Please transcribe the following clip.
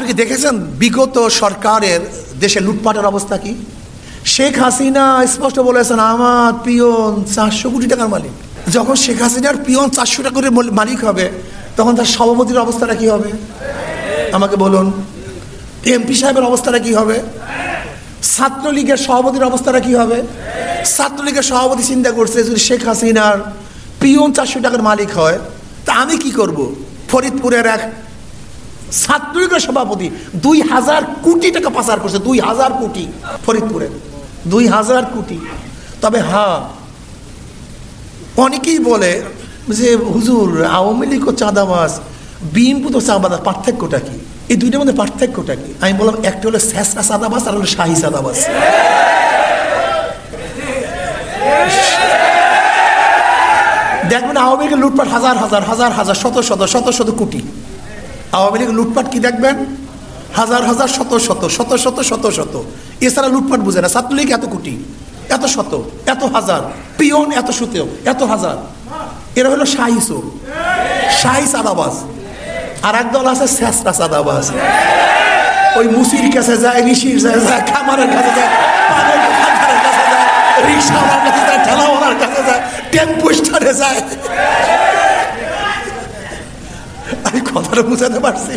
আপনি কি দেখেছেন বিগত সরকারের দেশে লুটপাটের অবস্থা কি? শেখ হাসিনা স্পষ্ট বলেছেন আমার পিয়ন 400 কোটি টাকার মালিক। যখন শেখ হাসিনার পিয়ন 400 টাকা করে মালিক হবে, তখন তার সভাপতির অবস্থাটা কি হবে আমাকে বলুন? এমপি সাহেবের অবস্থাটা কি হবে? ছাত্রলীগের সভাপতির অবস্থাটা কি হবে? ছাত্রলীগের সভাপতি চিন্তা করছে যদি শেখ হাসিনার পিয়ন 400 টাকার মালিক হয়, তা আমি কি করব? ফরিদপুরের এক ছাত্রলীগের সভাপতি 2000 কোটি টাকা পাচার করছে, 2000 কোটি, ফরিদপুরে 2000 কোটি। তবে হ্যাঁ, অনেকেই বলে যে হুজুর আওয়ামী লীগ ও চাঁদাবাজ, বিএনপি তো চাঁদাবাজ, পার্থক্যটা কি? এই দুইটার মধ্যে পার্থক্যটা কি? আমি বললাম একটা হলো স্যাঁচড়া চাঁদাবাজ আর হলো শাহী চাঁদাবাজ। দেখবেন আওয়ামী লীগের লুটপাট হাজার হাজার হাজার হাজার শত শত শত শত কোটি। আওয়ামী লীগের লুটপাট কি দেখবেন? হাজার হাজার শত শত শত শত শত শত। এছাড়া লুটপাট বুঝে না। ছাত্রলীগ এত কোটি, এত শত, এত হাজার, পিয়ন এত শত, এত হাজার। এরা হলো শাহী চোর, শাহী চাঁদাবাজ। আর একদল আছে স্যাঁচড়া চাঁদাবাজ। ওই মুসির কাছে যায়, ঋষির কাছে যায়, খামারের কাছে যায়, পানের দোকানদারের কাছে যায়, রিক্সাওয়ালার কাছে যায়, ঠেলাওয়ালার কাছে যায়, টেম্পো স্ট্যান্ডে যায়। আমি কথাটা বুঝাতে পারছি?